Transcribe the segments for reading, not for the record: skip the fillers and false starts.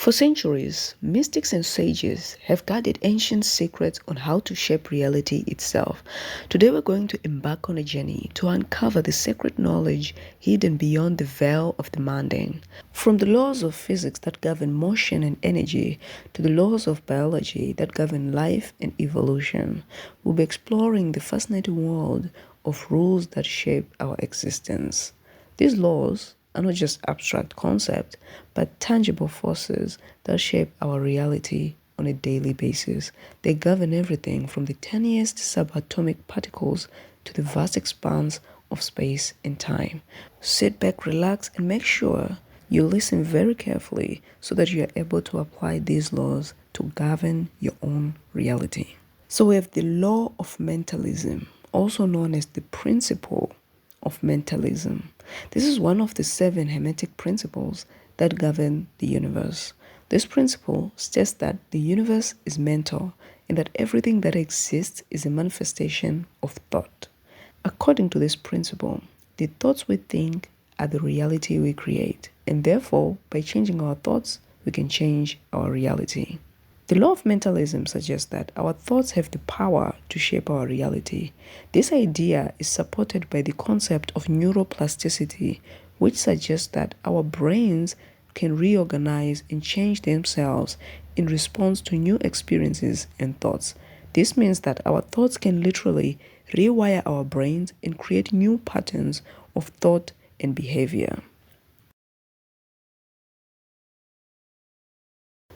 For centuries, mystics and sages have guarded ancient secrets on how to shape reality itself. Today we're going to embark on a journey to uncover the sacred knowledge hidden beyond the veil of the mundane. From the laws of physics that govern motion and energy to the laws of biology that govern life and evolution, we'll be exploring the fascinating world of rules that shape our existence. These laws are not just abstract concepts, but tangible forces that shape our reality on a daily basis. They govern everything from the tiniest subatomic particles to the vast expanse of space and time. Sit back, relax, and make sure you listen very carefully so that you are able to apply these laws to govern your own reality. So we have the law of mentalism, also known as the principle of mentalism. This is one of the 7 hermetic principles that govern the universe. This principle states that the universe is mental and that everything that exists is a manifestation of thought. According to this principle, the thoughts we think are the reality we create, and therefore, by changing our thoughts, we can change our reality. The law of mentalism suggests that our thoughts have the power to shape our reality. This idea is supported by the concept of neuroplasticity, which suggests that our brains can reorganize and change themselves in response to new experiences and thoughts. This means that our thoughts can literally rewire our brains and create new patterns of thought and behavior.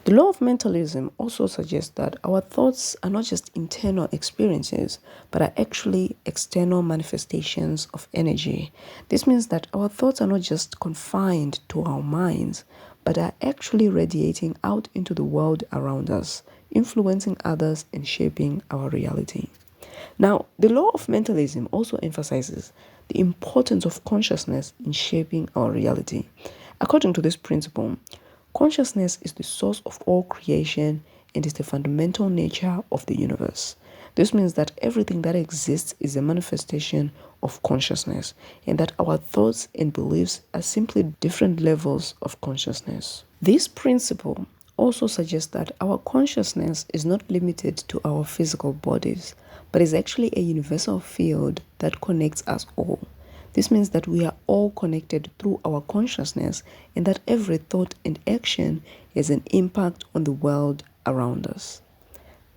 The law of mentalism also suggests that our thoughts are not just internal experiences, but are actually external manifestations of energy. This means that our thoughts are not just confined to our minds, but are actually radiating out into the world around us, influencing others and shaping our reality. Now, the law of mentalism also emphasizes the importance of consciousness in shaping our reality. According to this principle, consciousness is the source of all creation and is the fundamental nature of the universe. This means that everything that exists is a manifestation of consciousness, and that our thoughts and beliefs are simply different levels of consciousness. This principle also suggests that our consciousness is not limited to our physical bodies, but is actually a universal field that connects us all. This means that we are all connected through our consciousness and that every thought and action has an impact on the world around us.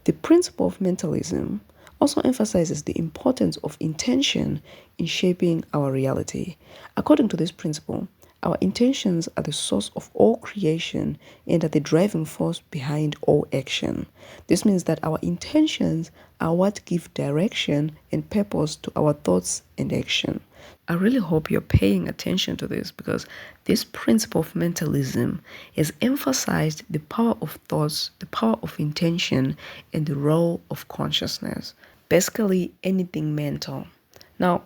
The principle of mentalism also emphasizes the importance of intention in shaping our reality. According to this principle, our intentions are the source of all creation and are the driving force behind all action. This means that our intentions are what give direction and purpose to our thoughts and action. I really hope you're paying attention to this because this principle of mentalism has emphasized the power of thoughts, the power of intention, and the role of consciousness. Basically, anything mental. Now,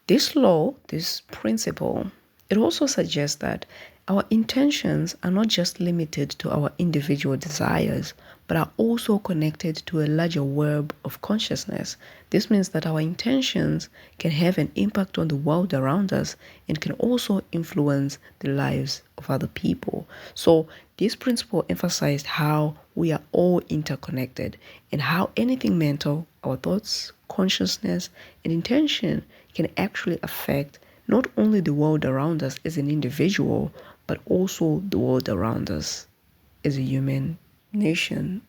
this law, this principle, it also suggests that our intentions are not just limited to our individual desires, but are also connected to a larger web of consciousness. This means that our intentions can have an impact on the world around us and can also influence the lives of other people. So this principle emphasized how we are all interconnected and how anything mental, our thoughts, consciousness, and intention can actually affect not only the world around us as an individual, but also the world around us as a human nation,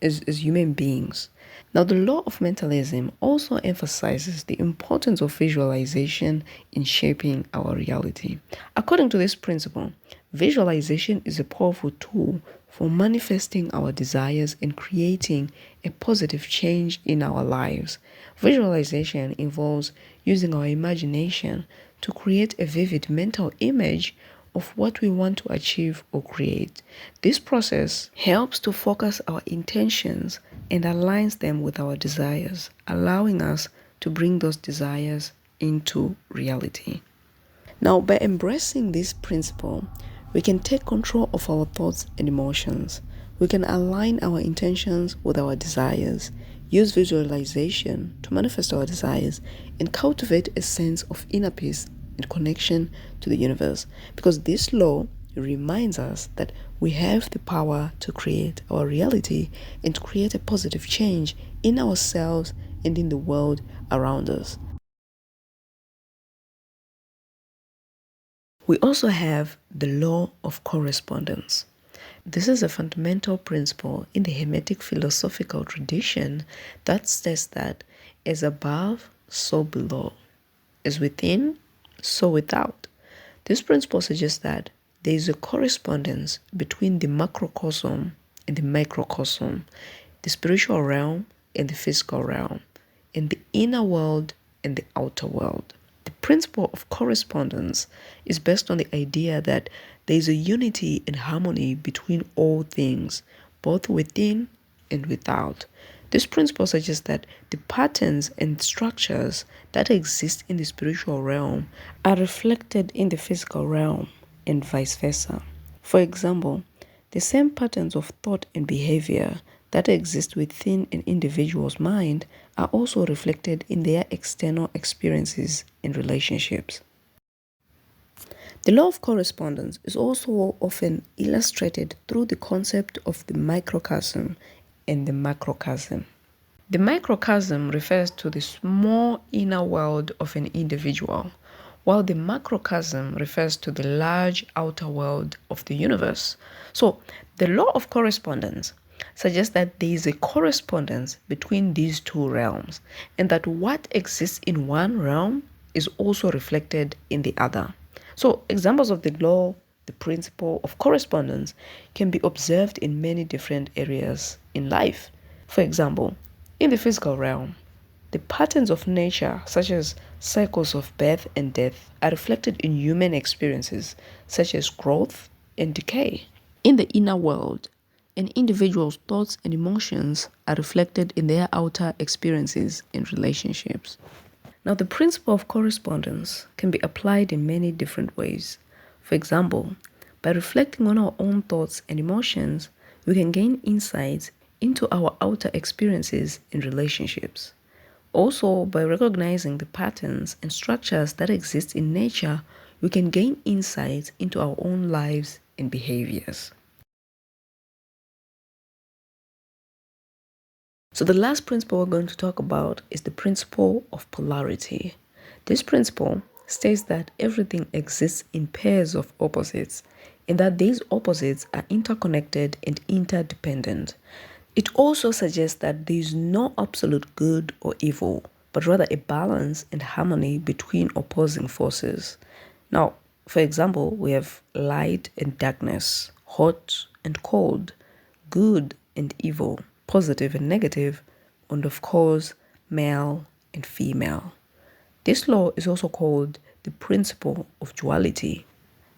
as human beings. Now, the law of mentalism also emphasizes the importance of visualization in shaping our reality. According to this principle, visualization is a powerful tool for manifesting our desires and creating a positive change in our lives. Visualization involves using our imagination to create a vivid mental image of what we want to achieve or create. This process helps to focus our intentions and aligns them with our desires, allowing us to bring those desires into reality. Now, by embracing this principle, we can take control of our thoughts and emotions. We can align our intentions with our desires, use visualization to manifest our desires, and cultivate a sense of inner peace and connection to the universe. Because this law it reminds us that we have the power to create our reality and to create a positive change in ourselves and in the world around us. We also have the law of correspondence. This is a fundamental principle in the hermetic philosophical tradition that states that as above, so below, as within, so without. This principle suggests that there is a correspondence between the macrocosm and the microcosm, the spiritual realm and the physical realm, and the inner world and the outer world. The principle of correspondence is based on the idea that there is a unity and harmony between all things, both within and without. This principle suggests that the patterns and structures that exist in the spiritual realm are reflected in the physical realm and vice versa. For example, the same patterns of thought and behavior that exist within an individual's mind are also reflected in their external experiences and relationships. The law of correspondence is also often illustrated through the concept of the microcosm and the macrocosm. The microcosm refers to the small inner world of an individual, while the macrocosm refers to the large outer world of the universe. So, the law of correspondence suggests that there is a correspondence between these two realms, and that what exists in one realm is also reflected in the other. So, examples of the law, the principle of correspondence, can be observed in many different areas in life. For example, in the physical realm, the patterns of nature, such as cycles of birth and death, are reflected in human experiences, such as growth and decay. In the inner world, an individual's thoughts and emotions are reflected in their outer experiences and relationships. Now, the principle of correspondence can be applied in many different ways. For example, by reflecting on our own thoughts and emotions, we can gain insights into our outer experiences and relationships. Also, by recognizing the patterns and structures that exist in nature, we can gain insights into our own lives and behaviors. So the last principle we're going to talk about is the principle of polarity. This principle states that everything exists in pairs of opposites, and that these opposites are interconnected and interdependent. It also suggests that there is no absolute good or evil, but rather a balance and harmony between opposing forces. Now, for example, we have light and darkness, hot and cold, good and evil, positive and negative, and of course, male and female. This law is also called the principle of duality.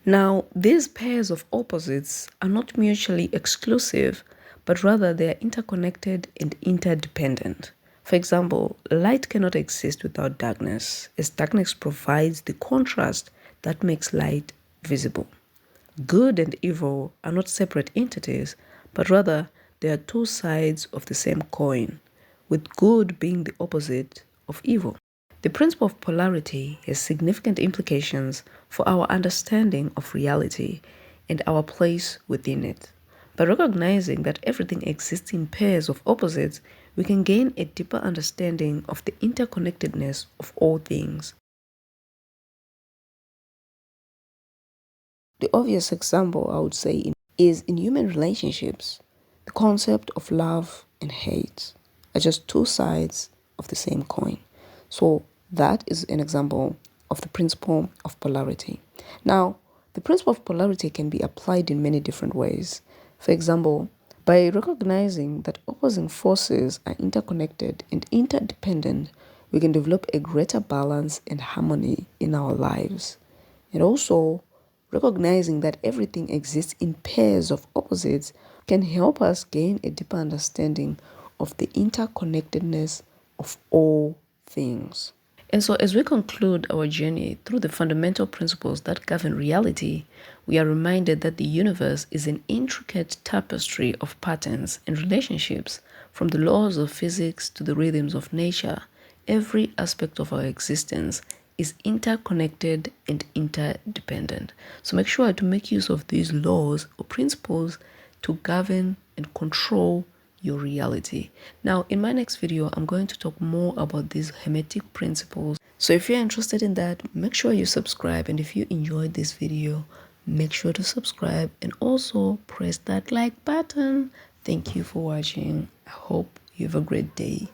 Now, these pairs of opposites are not mutually exclusive, but rather they are interconnected and interdependent. For example, light cannot exist without darkness, as darkness provides the contrast that makes light visible. Good and evil are not separate entities, but rather they are two sides of the same coin, with good being the opposite of evil. The principle of polarity has significant implications for our understanding of reality and our place within it. By recognizing that everything exists in pairs of opposites, we can gain a deeper understanding of the interconnectedness of all things. The obvious example I would say is in human relationships. The concept of love and hate are just two sides of the same coin. So that is an example of the principle of polarity. Now, the principle of polarity can be applied in many different ways. For example, by recognizing that opposing forces are interconnected and interdependent, we can develop a greater balance and harmony in our lives. And also, recognizing that everything exists in pairs of opposites can help us gain a deeper understanding of the interconnectedness of all things. And so, as we conclude our journey through the fundamental principles that govern reality, we are reminded that the universe is an intricate tapestry of patterns and relationships. From the laws of physics to the rhythms of nature, every aspect of our existence is interconnected and interdependent. So make sure to make use of these laws or principles to govern and control your reality. Now, in my next video, I'm going to talk more about these hermetic principles. So if you're interested in that, make sure you subscribe. And if you enjoyed this video, make sure to subscribe and also press that like button. Thank you for watching. I hope you have a great day.